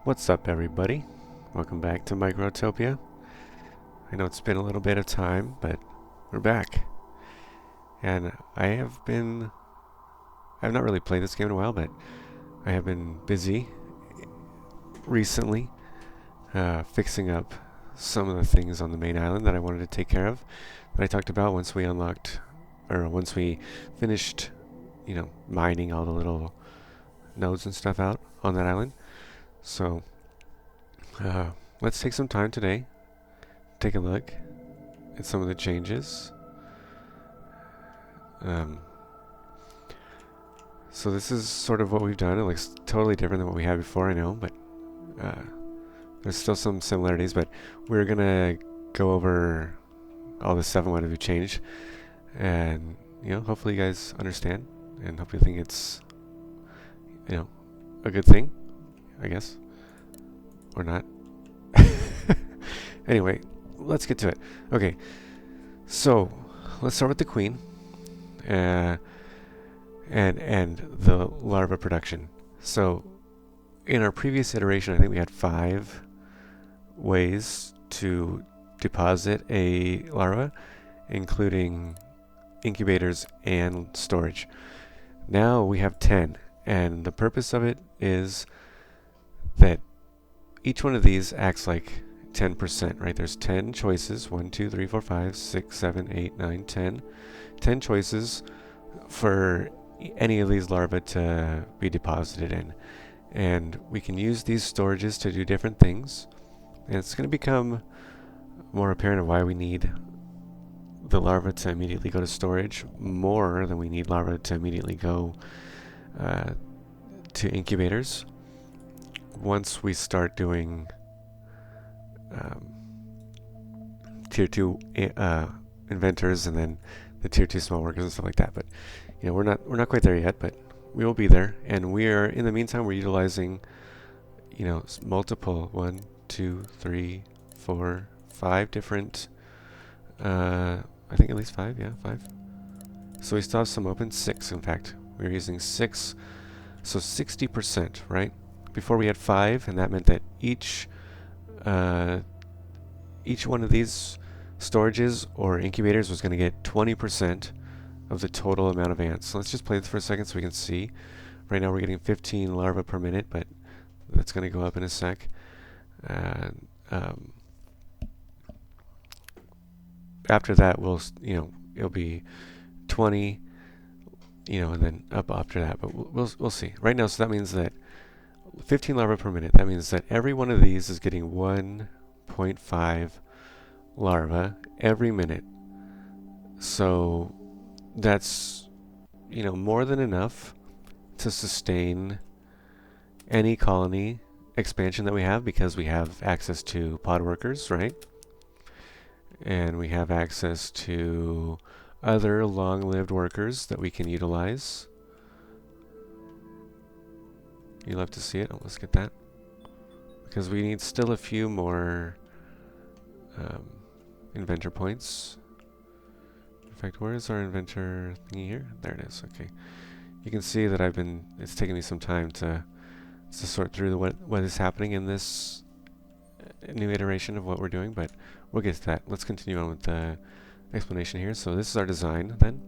What's up, everybody? Welcome back to Microtopia. I know it's been a little bit of time, but we're back. And I've not really played this game in a while, but I have been busy recently fixing up some of the things on the main island that I wanted to take care of, that I talked about once we finished, mining all the little nodes and stuff out on that island. So, let's take some time today, take a look at some of the changes. So this is sort of what we've done. It looks totally different than what we had before, I know, but there's still some similarities, but we're gonna go over all the stuff I wanted to change, and hopefully you guys understand, and hopefully think it's a good thing, I guess, or not. Anyway, let's get to it. Okay, so let's start with the queen, and the larva production. So in our previous iteration, I think we had 5 ways to deposit a larva, including incubators and storage. Now we have 10, and the purpose of it is that each one of these acts like 10%, right? There's 10 choices, 1, 2, 3, 4, 5, 6, 7, 8, 9, 10. 10 choices for any of these larvae to be deposited in. And we can use these storages to do different things. And it's going to become more apparent of why we need the larva to immediately go to storage more than we need larva to immediately go to incubators. Once we start doing tier 2 inventors, and then the tier 2 small workers and stuff like that. But we're not quite there yet, but we will be there. And we are, in the meantime, we're utilizing multiple 1, 2, 3, 4, 5 different I think at least 5, yeah, 5. So we still have some open, 6 in fact. We're using 6, so 60%, right? Before we had 5, and that meant that each one of these storages or incubators was going to get 20% of the total amount of ants. So let's just play this for a second so we can see. Right now we're getting 15 larvae per minute, but that's going to go up in a sec. And after that, it'll be 20, and then up after that. But we'll see. Right now, so that means that 15 larvae per minute. That means that every one of these is getting 1.5 larvae every minute. So that's more than enough to sustain any colony expansion that we have, because we have access to pod workers, right? And we have access to other long-lived workers that we can utilize. You'll have to see it. Oh, let's get that, because we need still a few more inventor points. In fact, where is our inventor thingy here? There it is. Okay, you can see that it's taken me some time to sort through what is happening in this new iteration of what we're doing, but we'll get to that. Let's continue on with the explanation here. So this is our design then,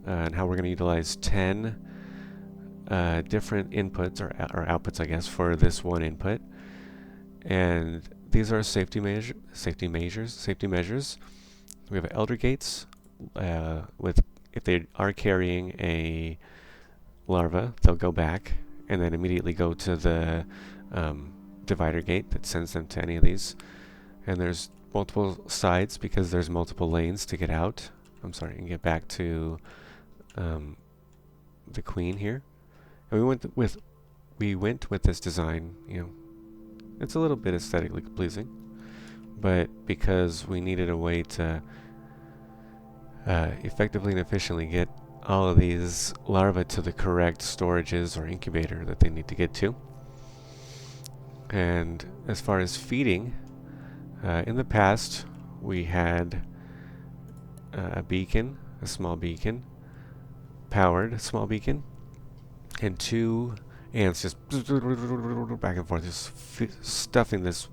and how we're going to utilize 10 different inputs or outputs, I guess, for this one input. And these are safety measures. We have elder gates if they are carrying a larva, they'll go back and then immediately go to the divider gate that sends them to any of these. And there's multiple sides because there's multiple lanes to get out. And get back to the queen here. And we went with this design. It's a little bit aesthetically pleasing, but because we needed a way to effectively and efficiently get all of these larvae to the correct storages or incubator that they need to get to. And as far as feeding, in the past we had a small beacon, powered small beacon, and 2 ants just back and forth, just stuffing this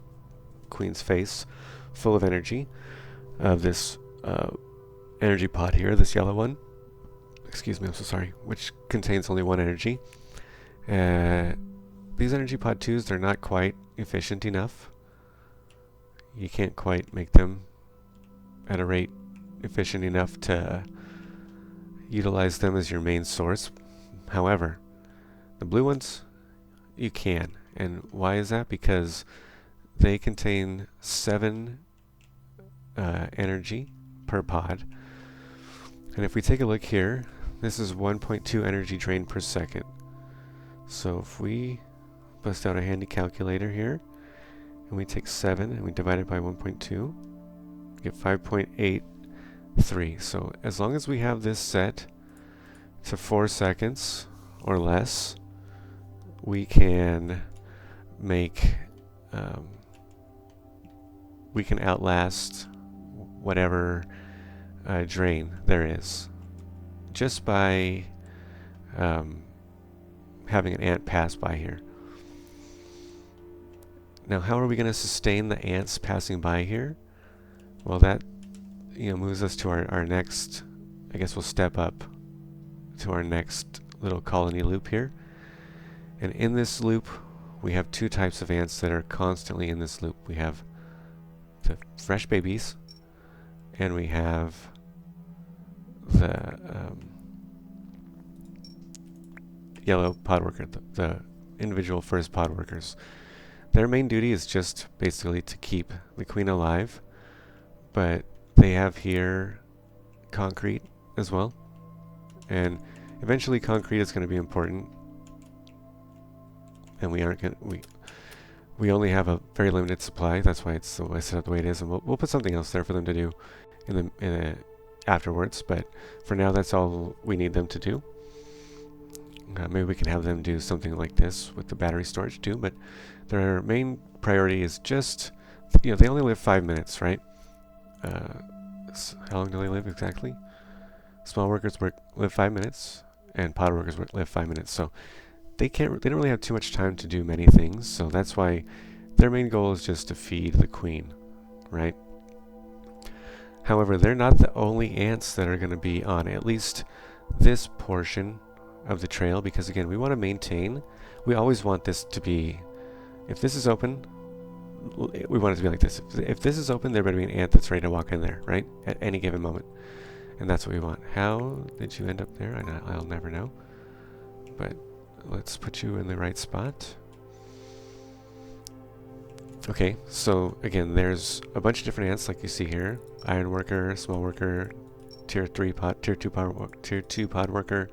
queen's face full of energy, of this energy pod here, this yellow one. Excuse me, I'm so sorry. Which contains only one energy. These energy pod 2s, they're not quite efficient enough. You can't quite make them at a rate efficient enough to utilize them as your main source. However, the blue ones, you can. And why is that? Because they contain 7 energy per pod. And if we take a look here, this is 1.2 energy drain per second. So if we bust out a handy calculator here, and we take 7 and we divide it by 1.2, we get 5.83. So as long as we have this set to 4 seconds or less, we can make, we can outlast whatever drain there is, just by having an ant pass by here. Now, how are we going to sustain the ants passing by here? Well, that moves us to our next. I guess we'll step up to our next little colony loop here. And in this loop, we have 2 types of ants that are constantly in this loop. We have the fresh babies, and we have the yellow pod worker, the individual first pod workers. Their main duty is just basically to keep the queen alive, but they have here concrete as well, and eventually concrete is going to be important, and we only have a very limited supply. That's why it's set up the way it is, and we'll put something else there for them to do in the afterwards, but for now that's all we need them to do. Maybe we can have them do something like this with the battery storage too, but their main priority is just, they only live 5 minutes, right? How long do they live exactly? Small workers live 5 minutes, and pod workers live 5 minutes, so they don't really have too much time to do many things, so that's why their main goal is just to feed the queen, right? However, they're not the only ants that are going to be on at least this portion of the trail, because again, we want to maintain, we always want this to be, if this is open, we want it to be like this. If this is open, there better be an ant that's ready to walk in there, right? At any given moment. And that's what we want. How did you end up there? I'll never know. But let's put you in the right spot. Okay, so again, there's a bunch of different ants like you see here. Iron worker, small worker, tier 2 pod worker.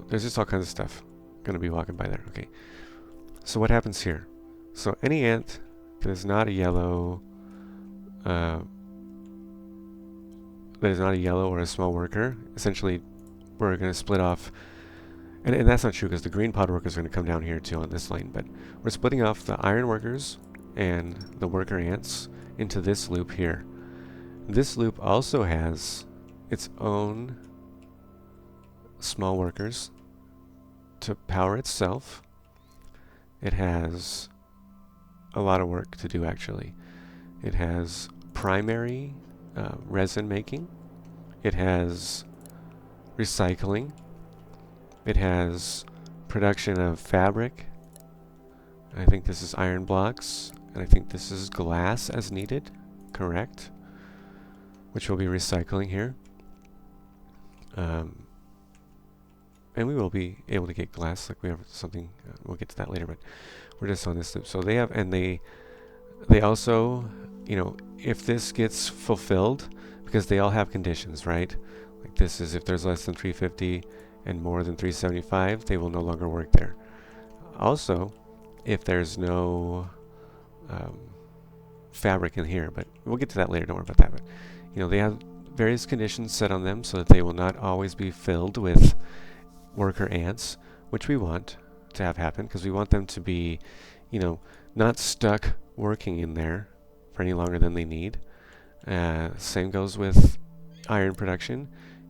There's just all kinds of stuff gonna be walking by there. Okay, so what happens here? So any ant that is not a yellow, or a small worker, essentially, we're gonna split off. And that's not true, because the green pod workers are going to come down here too on this line, but we're splitting off the iron workers and the worker ants into this loop here. This loop also has its own small workers to power itself. It has a lot of work to do, actually. It has primary resin making. It has recycling. It has production of fabric. I think this is iron blocks, and I think this is glass as needed, correct? Which we'll be recycling here. And we will be able to get glass, like we have something, we'll get to that later, but we're just on this loop. So they have, and they also, if this gets fulfilled, because they all have conditions, right? Like this is if there's less than 350, and more than 375, they will no longer work there. Also, if there's no fabric in here, but we'll get to that later, don't worry about that. But they have various conditions set on them so that they will not always be filled with worker ants, which we want to have happen, because we want them to be, not stuck working in there for any longer than they need. Same goes with iron production.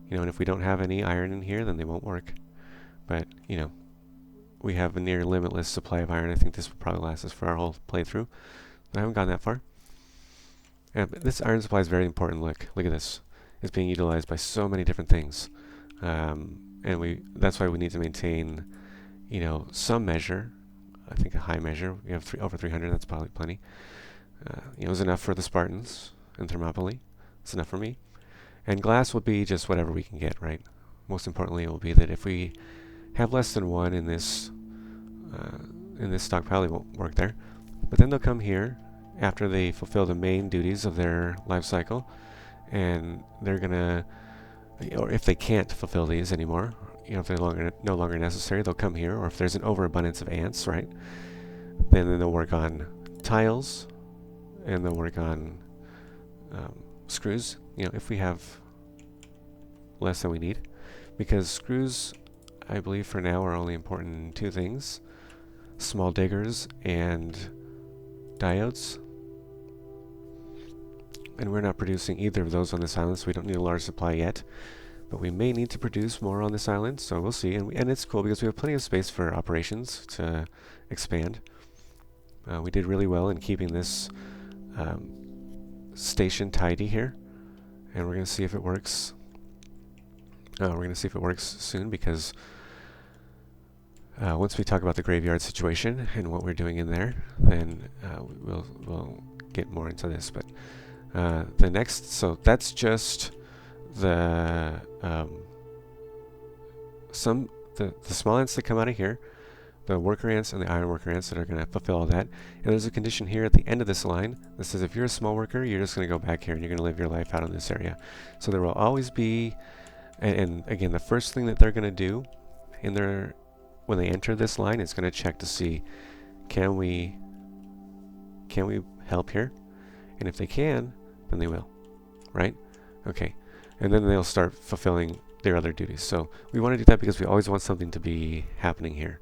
And if we don't have any iron in here, then they won't work. But, we have a near limitless supply of iron. I think this will probably last us for our whole playthrough. But I haven't gone that far. But this iron supply is very important. Look at this. It's being utilized by so many different things. And that's why we need to maintain, you know, some measure. I think a high measure. We have over 300. That's probably plenty. You know, it was enough for the Spartans in Thermopylae. It's enough for me. And glass will be just whatever we can get, right? Most importantly, it will be that if we have less than one in this stockpile, it won't work there. But then they'll come here after they fulfill the main duties of their life cycle, and they're gonna, or if they can't fulfill these anymore, you know, if they're no longer necessary, they'll come here. Or if there's an overabundance of ants, right? Then they'll work on tiles, and they'll work on screws. You know, if we have less than we need, because screws, I believe for now, are only important in two things: small diggers and diodes. And we're not producing either of those on this island, so we don't need a large supply yet. But we may need to produce more on this island, so we'll see. And it's cool because we have plenty of space for operations to expand. We did really well in keeping this station tidy here, and we're going to see if it works. We're going to see if it works soon, because once we talk about the graveyard situation and what we're doing in there, then we'll get more into this. But the next, so that's just the the small ants that come out of here, the worker ants and the iron worker ants that are going to fulfill all that. And there's a condition here at the end of this line that says if you're a small worker, you're just going to go back here and you're going to live your life out in this area. So there will always be, and again, the first thing that they're going to do in their, when they enter this line, is going to check to see, can we help here? And if they can, then they will, right? Okay, and then they'll start fulfilling their other duties. So we want to do that because we always want something to be happening here.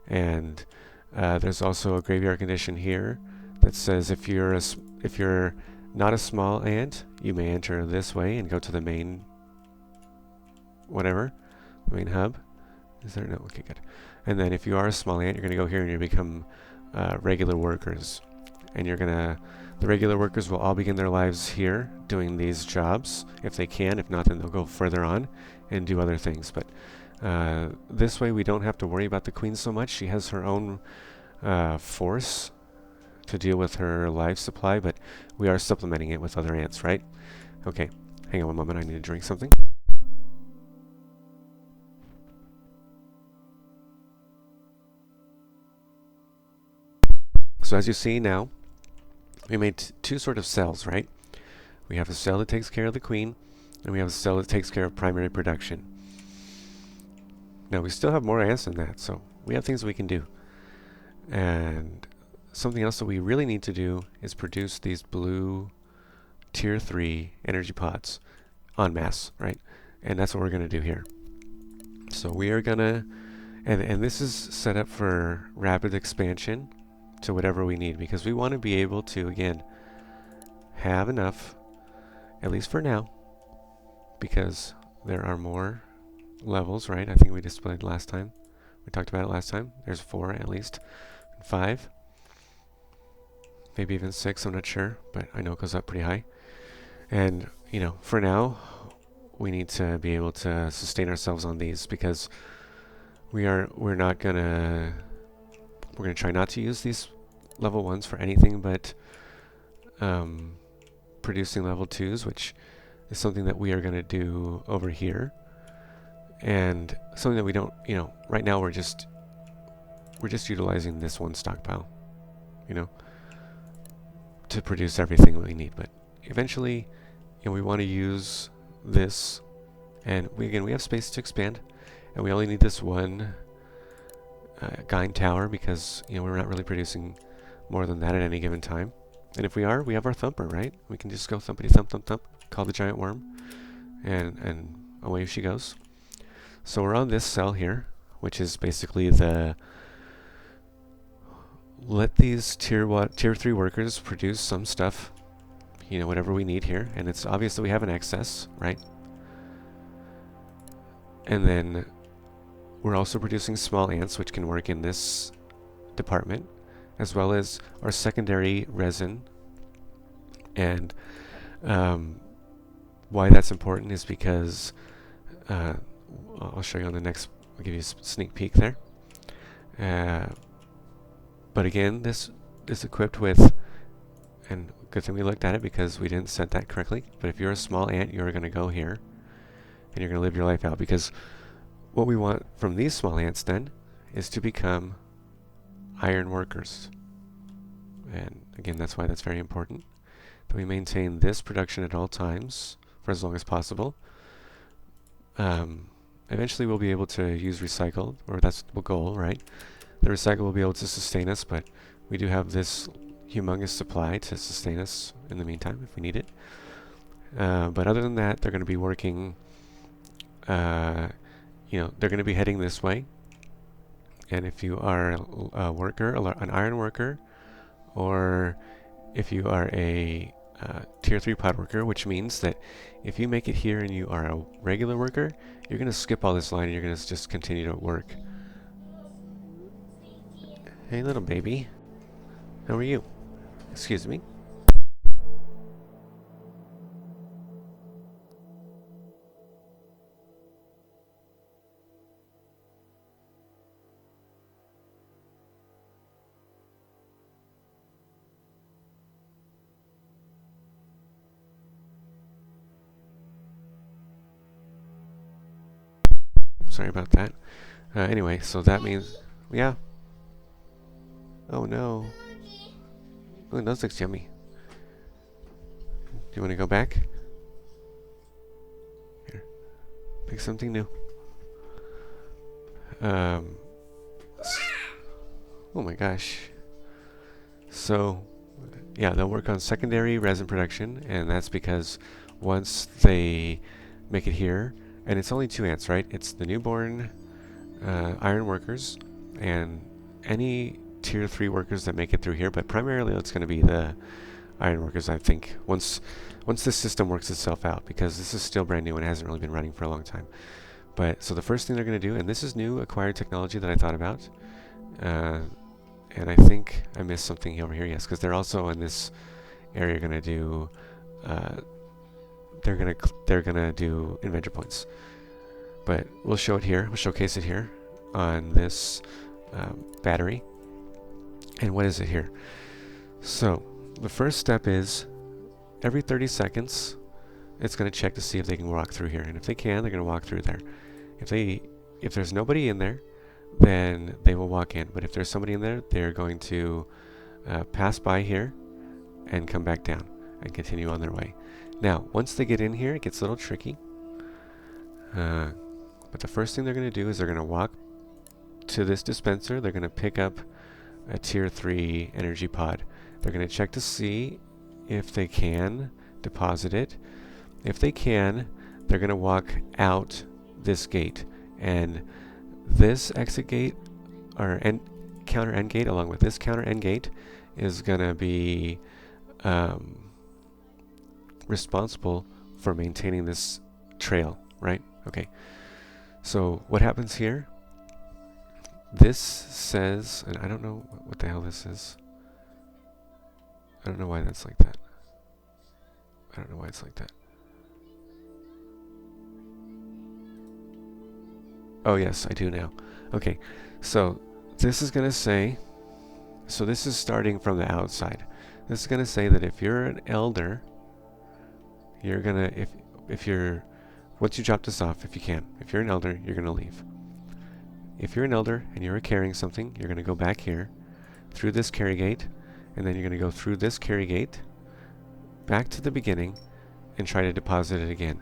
And there's also a graveyard condition here that says if you're not a small ant, you may enter this way and go to the main whatever, the main hub. Is there? No. Okay, good. And then if you are a small ant, you're going to go here and you become regular workers. And you're going to, the regular workers will all begin their lives here doing these jobs if they can. If not, then they'll go further on and do other things. But this way we don't have to worry about the queen so much. She has her own force to deal with her life supply, but we are supplementing it with other ants, right? Okay, hang on one moment, I need to drink something. So as you see now, we made two sort of cells, right? We have a cell that takes care of the queen, and we have a cell that takes care of primary production. Now we still have more ants than that, so we have things we can do. And something else that we really need to do is produce these blue tier 3 energy pods en masse, right? And that's what we're going to do here. So we are going to, and this is set up for rapid expansion to whatever we need, because we want to be able to, again, have enough, at least for now, because there are more levels, right? I think we displayed last time. We talked about it last time. There's 4 at least, 5, maybe even 6, I'm not sure, but I know it goes up pretty high. And, you know, for now, we need to be able to sustain ourselves on these, because we're gonna try not to use these level 1s for anything but producing level 2s, which is something that we are going to do over here, and something that we don't, you know, right now we're just utilizing this one stockpile, you know, to produce everything we need. But eventually, you know, we want to use this, and we have space to expand, and we only need this one Gine tower, because, you know, we're not really producing more than that at any given time. And if we are, we have our thumper, right? We can just go thumpity thump thump thump, call the giant worm, and away she goes. So we're on this cell here, which is basically the let these tier 3 workers produce some stuff, you know, whatever we need here, and it's obvious that we have an excess, right? And then we're also producing small ants, which can work in this department, as well as our secondary resin. And why that's important is because I'll show you on the next, I'll give you a sneak peek there. But again, this is equipped with, and good thing we looked at it because we didn't set that correctly, but if you're a small ant, you're going to go here and you're going to live your life out, because what we want from these small ants then is to become iron workers. And again, that's why that's very important, that we maintain this production at all times for as long as possible. Eventually we'll be able to use recycled, or that's the goal, right? The recycle will be able to sustain us, but we do have this humongous supply to sustain us in the meantime if we need it. But other than that, they're going to be working, they're going to be heading this way. And if you are a worker, an iron worker, or if you are a tier 3 pod worker, which means that if you make it here and you are a regular worker, you're going to skip all this line and you're going to just continue to work. Hey little baby, how are you? Excuse me. Sorry about that. Anyway, so that means, yeah. Oh no. Oh, that looks yummy. Do you want to go back? Here. Pick something new. Oh my gosh. So, yeah, they'll work on secondary resin production, and that's because once they make it here, and it's only 2 ants, right? It's the newborn iron workers and any tier 3 workers that make it through here, but primarily it's going to be the iron workers, I think, once this system works itself out, because this is still brand new and hasn't really been running for a long time. But so the first thing they're going to do, and this is new acquired technology that I thought about, and I think I missed something over here, yes, because they're also in this area going to do they're gonna do inventor points, but we'll show it here. We'll showcase it here on this battery. And what is it here? So the first step is every 30 seconds it's going to check to see if they can walk through here, and if they can, they're going to walk through there. If there's nobody in there, then they will walk in, but if there's somebody in there, they're going to pass by here and come back down and continue on their way. Now, once they get in here, it gets a little tricky. But the first thing they're going to do is they're going to walk to this dispenser. They're going to pick up a tier 3 energy pod. They're going to check to see if they can deposit it. If they can, they're going to walk out this gate. And this exit gate, or counter end gate, along with this counter end gate, is going to be responsible for maintaining this trail, right? Okay. So what happens here? This says, and I don't know what the hell this is. I don't know why that's like that. I don't know why it's like that. Oh yes, I do now. Okay, so this is going to say, so this is starting from the outside. This is going to say that if you're an elder, you're going to, if you're, once you drop this off, if you can, if you're an elder, you're going to leave. If you're an elder and you're carrying something, you're going to go back here, through this carry gate, and then you're going to go through this carry gate, back to the beginning, and try to deposit it again.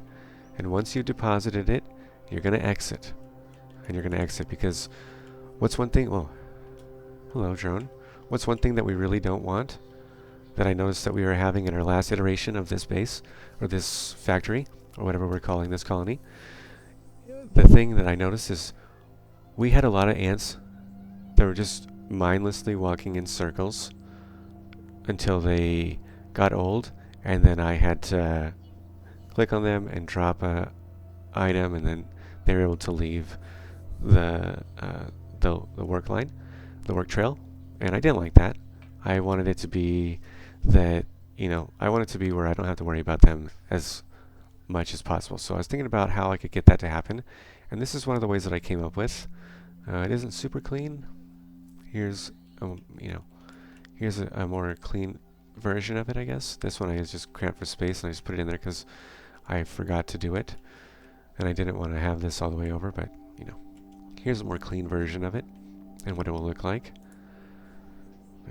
And once you've deposited it, you're going to exit. And you're going to exit because what's one thing, oh, hello drone. What's one thing that we really don't want, that I noticed that we were having in our last iteration of this base, or this factory, or whatever we're calling this colony? The thing that I noticed is we had a lot of ants that were just mindlessly walking in circles until they got old, and then I had to click on them and drop a item, and then they were able to leave the work line, the work trail, and I didn't like that. I wanted it to be that, I want it to be where I don't have to worry about them as much as possible. So I was thinking about how I could get that to happen, and this is one of the ways that I came up with. It isn't super clean. Here's here's a more clean version of it, I guess. This one I just cramped for space and I just put it in there because I forgot to do it, and I didn't want to have this all the way over, but here's a more clean version of it and what it will look like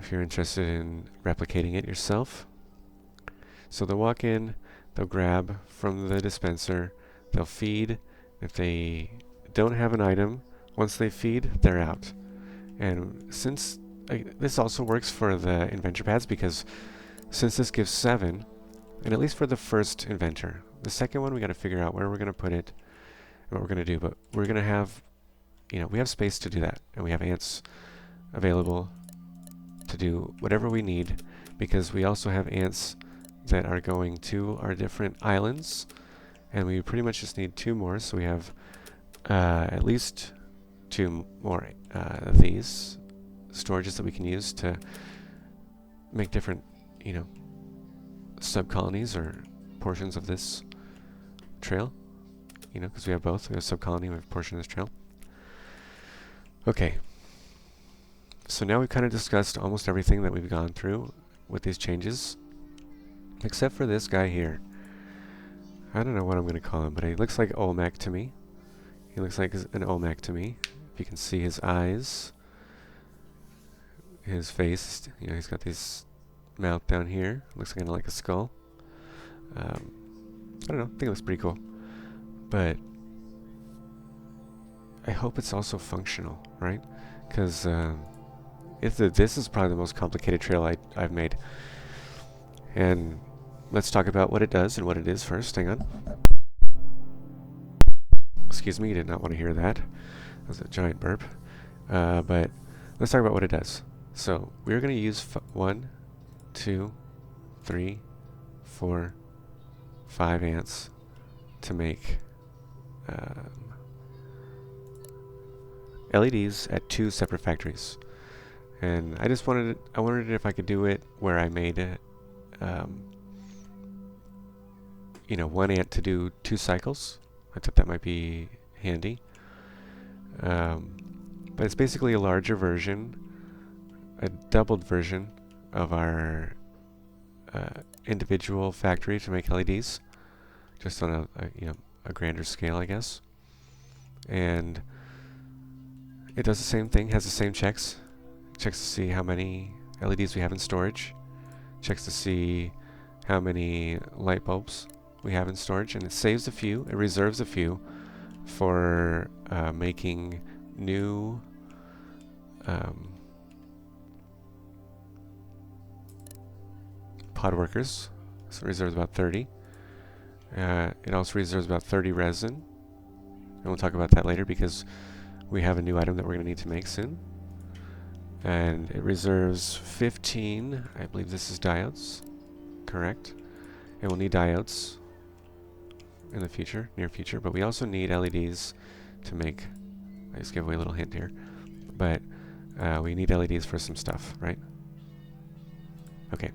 if you're interested in replicating it yourself. So they'll walk in, they'll grab from the dispenser, they'll feed. If they don't have an item, once they feed, they're out. And since this also works for the inventor pads, because since this gives 7, and at least for the first inventor, the second one we got to figure out where we're going to put it and what we're going to do, but we're going to have, we have space to do that, and we have ants available to do whatever we need, because we also have ants that are going to our different islands, and we pretty much just need 2 more, so we have at least 2 more of these storages that we can use to make different, sub-colonies or portions of this trail, because we have both. We have sub-colony and we have a portion of this trail. Okay, so now we've kind of discussed almost everything that we've gone through with these changes, except for this guy here. I don't know what I'm going to call him, but he looks like Olmec to me. He looks like an Olmec to me. If you can see his eyes, his face, he's got this mouth down here. Looks kind of like a skull. I don't know, I think it looks pretty cool. But I hope it's also functional, right? Because this is probably the most complicated trail I've made. And let's talk about what it does and what it is first. Hang on. Excuse me, you did not want to hear that. That was a giant burp. But let's talk about what it does. So we're going to use 1, 2, 3, 4, 5 ants to make LEDs at 2 separate factories. And I wondered if I could do it where I made it, 1 ant to do 2 cycles. I thought that might be handy. But it's basically a larger version, a doubled version of our individual factory to make LEDs, just on a grander scale, I guess. And it does the same thing, has the same checks. Checks to see how many LEDs we have in storage. Checks to see how many light bulbs we have in storage, and it saves a few, it reserves a few for making new pod workers. So it reserves about 30. It also reserves about 30 resin, and we'll talk about that later because we have a new item that we're going to need to make soon. And it reserves 15, I believe this is diodes, correct? And we'll need diodes in the future, near future, but we also need LEDs to make, I just gave away a little hint here, but we need LEDs for some stuff, right? Okay.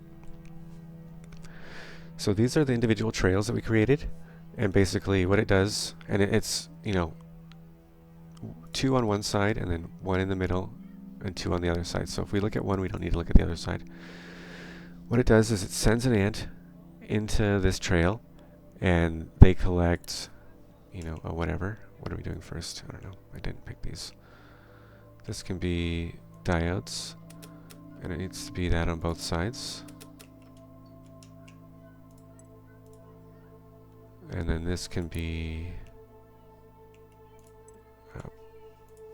So these are the individual trails that we created, and basically what it does, and it's, 2 on one side and then 1 in the middle and 2 on the other side. So if we look at one, we don't need to look at the other side. What it does is it sends an ant into this trail, and they collect, whatever. What are we doing first? I don't know. I didn't pick these. This can be diodes, and it needs to be that on both sides. And then this can be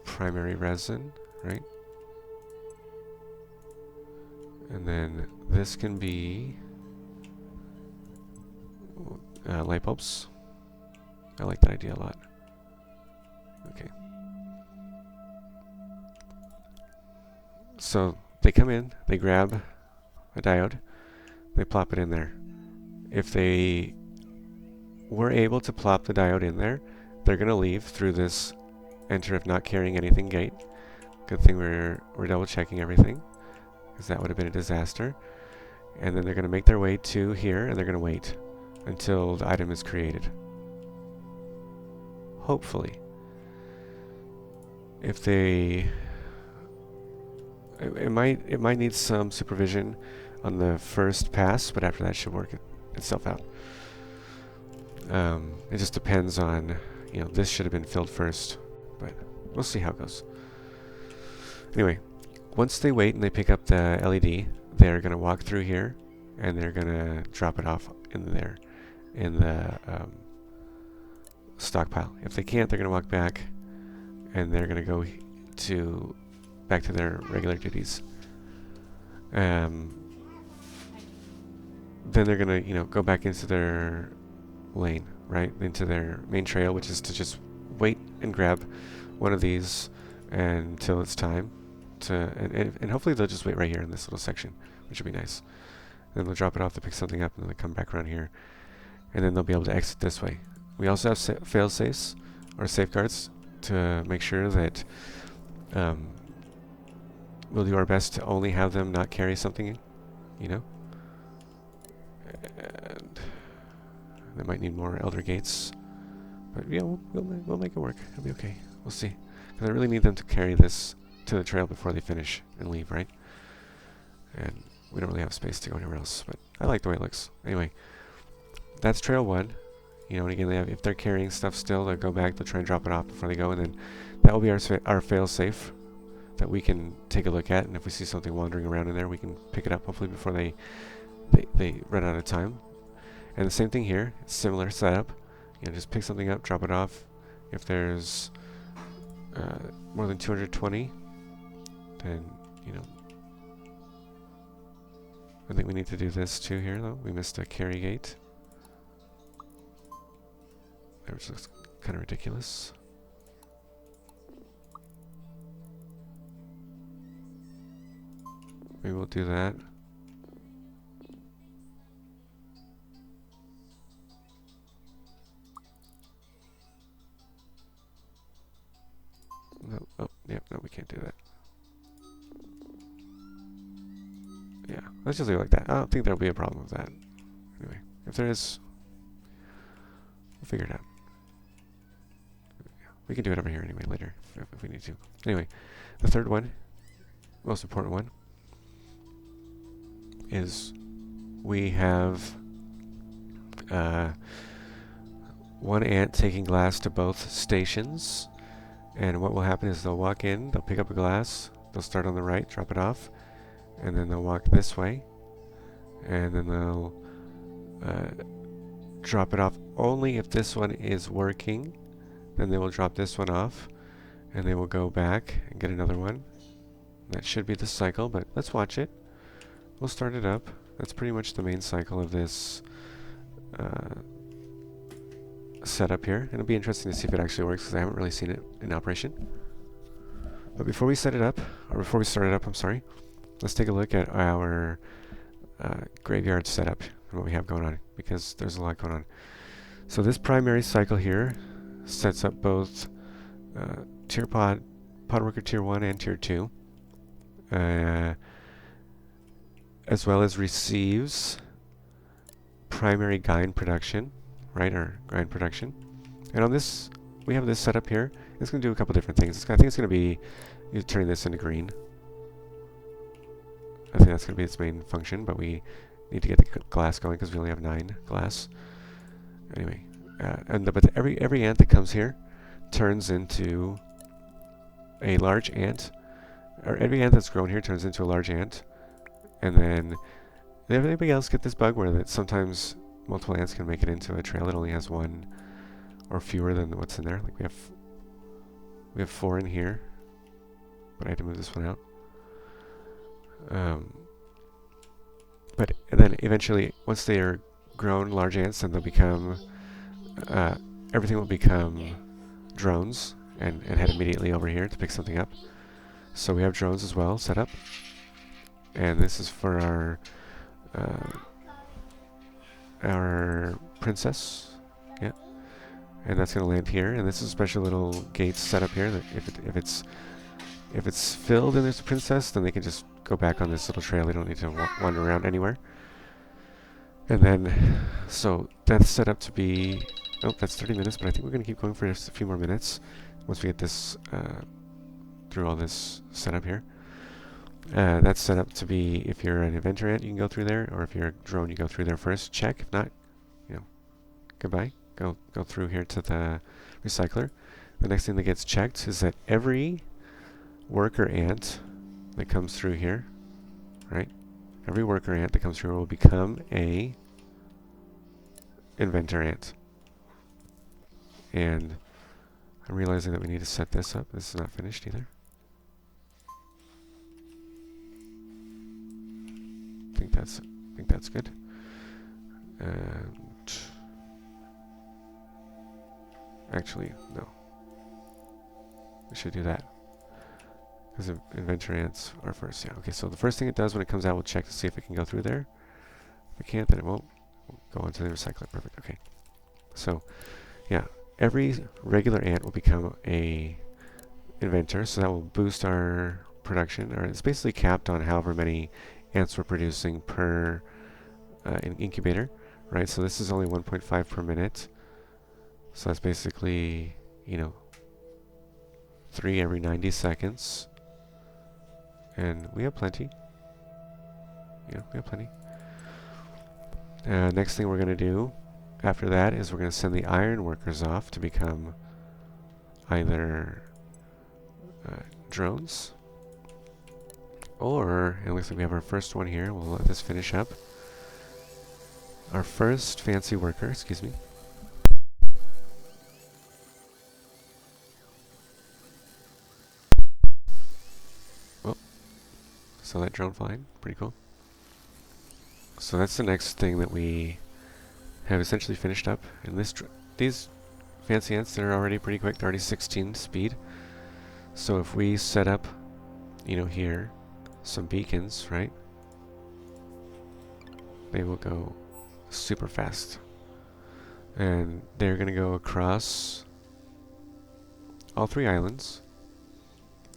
primary resin, right? And then this can be light bulbs. I like that idea a lot. Okay. So they come in, they grab a diode, they plop it in there. If they were able to plop the diode in there, they're going to leave through this enter if not carrying anything gate. Good thing we're double checking everything, because that would have been a disaster. And then they're going to make their way to here, and they're going to wait until the item is created. Hopefully. If they... It might need some supervision on the first pass, but after that should work itself out. It just depends on, you know, this should have been filled first, but we'll see how it goes. Anyway, once they wait and they pick up the LED, they're going to walk through here, and they're going to drop it off in there, in the stockpile. If they can't, they're going to walk back, and they're going to go back to their regular duties. Then they're going to, you know, go back into their lane, right, into their main trail, which is to just wait and grab one of these until it's time to, and hopefully they'll just wait right here in this little section, which would be nice. Then they'll drop it off, they'll pick something up, and then they'll come back around here, and then they'll be able to exit this way. We also have fail-safes, or safeguards, to make sure that we'll do our best to only have them not carry something, you know. And they might need more elder gates, but yeah, we'll make it work. It'll be okay. We'll see. Because I really need them to carry this to the trail before they finish and leave, right? And we don't really have space to go anywhere else, but I like the way it looks. Anyway, that's trail 1. You know, and again, if they're carrying stuff still, they'll go back, they'll try and drop it off before they go, and then that will be our fail-safe that we can take a look at, and if we see something wandering around in there, we can pick it up, hopefully before they run out of time. And the same thing here, similar setup. You know, just pick something up, drop it off. If there's more than 220, then, you know, I think we need to do this too here, though. We missed a carry gate. Which looks kind of ridiculous. Maybe we'll do that. No, oh, yep, no, we can't do that. Yeah, let's just leave it like that. I don't think there'll be a problem with that. Anyway, if there is, we'll figure it out. We can do it over here anyway later if we need to. Anyway, the third one, most important one, is we have one ant taking glass to both stations, and what will happen is they'll walk in, they'll pick up a glass, they'll start on the right, drop it off, and then they'll walk this way, and then they'll drop it off only if this one is working. Then they will drop this one off, and they will go back and get another one. That should be the cycle, but let's watch it. We'll start it up. That's pretty much the main cycle of this setup here. And it'll be interesting to see if it actually works, because I haven't really seen it in operation. But before we set it up, or before we start it up, I'm sorry, let's take a look at our graveyard setup and what we have going on, because there's a lot going on. So this primary cycle here sets up both pod worker tier 1 and tier 2, as well as receives primary grind production, right, or grind production. And on this, we have this set up here. It's going to do a couple different things. I think it's going to be turning this into green. I think that's going to be its main function, but we need to get the glass going because we only have 9 glass. Anyway. But every ant that comes here turns into a large ant, or every ant that's grown here turns into a large ant, and then everybody else get this bug where that sometimes multiple ants can make it into a trail that only has 1 or fewer than what's in there. Like we have 4 in here, but I had to move this one out. But then eventually, once they are grown large ants, then they'll become everything will become drones and head immediately over here to pick something up. So we have drones as well set up, and this is for our princess. Yeah, and that's going to land here. And this is a special little gate set up here that if it's filled and there's a princess, then they can just go back on this little trail. They don't need to wander around anywhere. And then, so that's set up to be, oh, that's 30 minutes, but I think we're going to keep going for just a few more minutes once we get this, through all this setup here. That's set up to be, if you're an inventor ant, you can go through there, or if you're a drone, you go through there first. Check. If not, you know, goodbye. Go through here to the recycler. The next thing that gets checked is that every worker ant that comes through here, right? Every worker ant that comes through will become a inventor ant. And I'm realizing that we need to set this up. This is not finished either. I think that's good. And actually, no. We should do that. Because inventor ants are first. Yeah. Okay. So the first thing it does when it comes out, we'll check to see if it can go through there. If it can't, then it won't. We'll go onto the recycler. Perfect. Okay. So, yeah, every regular ant will become a inventor. So that will boost our production. Or it's basically capped on however many ants we're producing per incubator, right? So this is only 1.5 per minute. So that's basically, you know, 3 every 90 seconds. And we have plenty. Yeah, we have plenty. Next thing we're going to do after that is we're going to send the iron workers off to become either drones, or it looks like we have our first one here. We'll let this finish up. Our first fancy worker, excuse me. Oh, so that drone flying, pretty cool. So that's the next thing that we have essentially finished up. And these fancy ants, they're already pretty quick. They're already 16 speed. So if we set up, you know, here, some beacons, right? They will go super fast. And they're going to go across all 3 islands.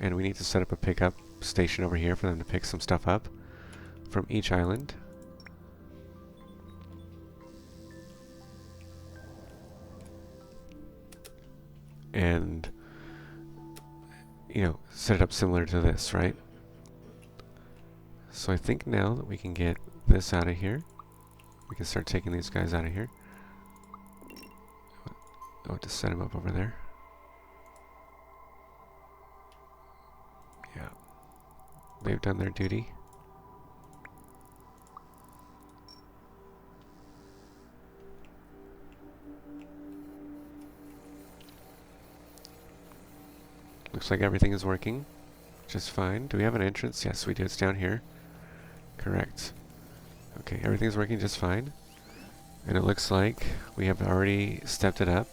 And we need to set up a pickup station over here for them to pick some stuff up from each island. And, you know, set it up similar to this, right? So I think now that we can get this out of here, we can start taking these guys out of here. Oh, just set them up over there. Yeah. They've done their duty. Looks like everything is working just fine. Do we have an entrance? Yes, we do. It's down here. Correct. Okay, everything's working just fine. And it looks like we have already stepped it up.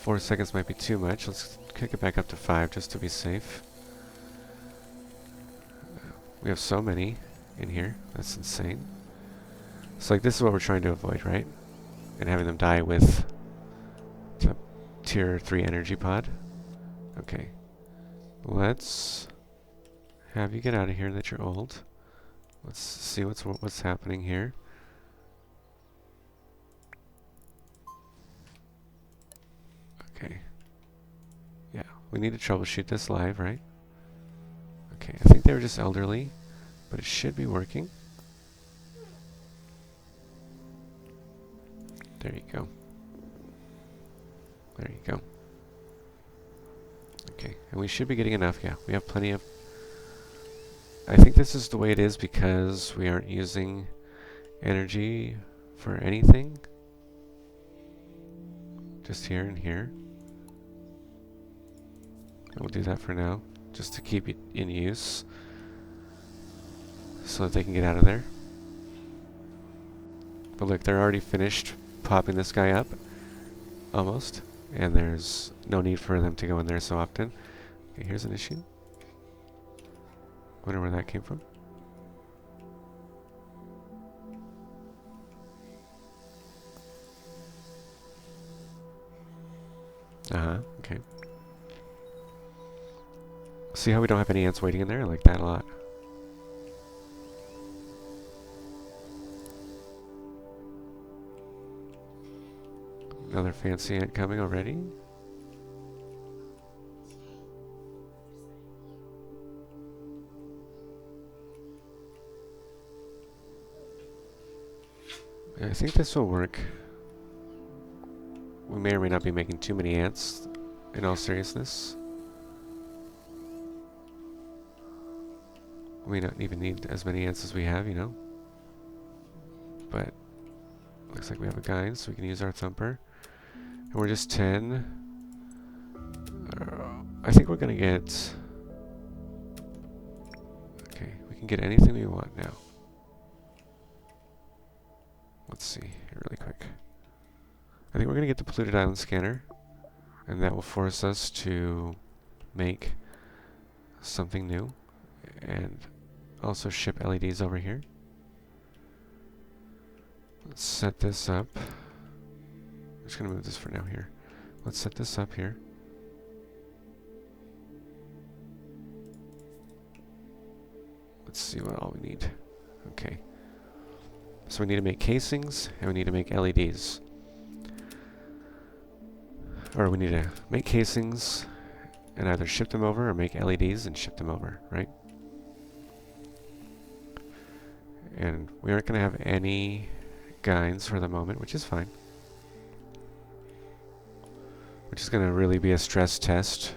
4 seconds might be too much. Let's kick it back up to 5 just to be safe. We have so many in here. That's insane. So like this is what we're trying to avoid, right? And having them die with the tier 3 energy pod. Okay. Let's have you get out of here that you're old. Let's see what's happening here. Okay. Yeah, we need to troubleshoot this live, right? Okay, I think they were just elderly, but it should be working. There you go. There you go. Okay, and we should be getting enough. Yeah, we have plenty of... I think this is the way it is because we aren't using energy for anything. Just here and here. We'll do that for now, just to keep it in use, so that they can get out of there. But look, they're already finished popping this guy up, almost, and there's no need for them to go in there so often. Okay, here's an issue. Wonder where that came from. Okay. See how we don't have any ants waiting in there? I like that a lot. Another fancy ant coming already. I think this will work. We may or may not be making too many ants, in all seriousness. We don't even need as many ants as we have, you know. But looks like we have a guide, so we can use our thumper. And we're just 10. I think we're gonna get... Okay, we can get anything we want now. Let's see here really quick. I think we're gonna get the polluted island scanner, and that will force us to make something new, and also ship LEDs over here. Let's set this up. I'm just gonna move this for now here. Let's set this up here. Let's see what all we need. Okay. So we need to make casings, and we need to make LEDs. Or we need to make casings, and either ship them over, or make LEDs and ship them over, right? And we aren't going to have any guides for the moment, which is fine. Which is going to really be a stress test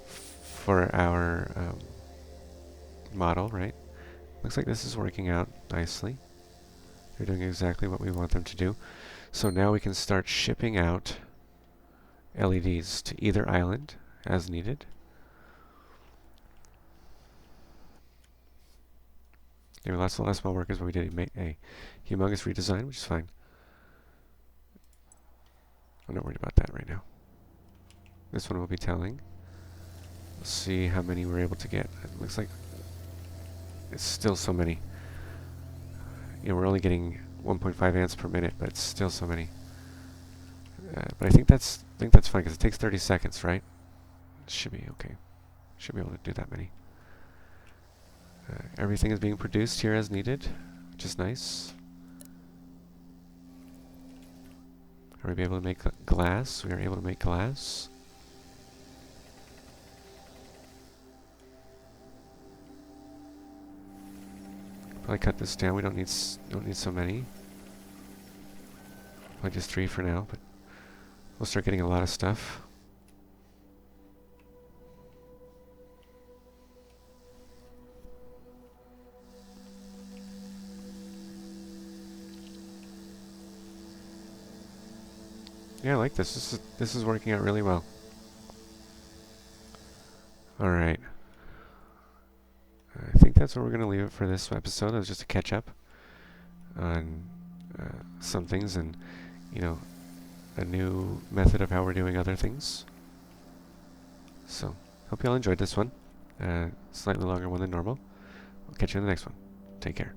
for our model, right? Looks like this is working out nicely. They're doing exactly what we want them to do. So now we can start shipping out LEDs to either island as needed. There were lots of small workers, but we did a humongous redesign, which is fine. I'm not worried about that right now. This one will be telling. Let's see how many we're able to get. It looks like it's still so many. You know, we're only getting 1.5 ants per minute, but it's still so many. But I think that's fine because it takes 30 seconds, right? It should be okay. Should be able to do that many. Everything is being produced here as needed, which is nice. Are we able to make glass? We are able to make glass. Probably cut this down. We don't need so many. Probably just 3 for now, but we'll start getting a lot of stuff. Yeah, I like this. This is working out really well. All right. I think that's where we're going to leave it for this episode. It was just a catch up on some things and, you know, a new method of how we're doing other things. So, hope you all enjoyed this one. Slightly longer one than normal. We'll catch you in the next one. Take care.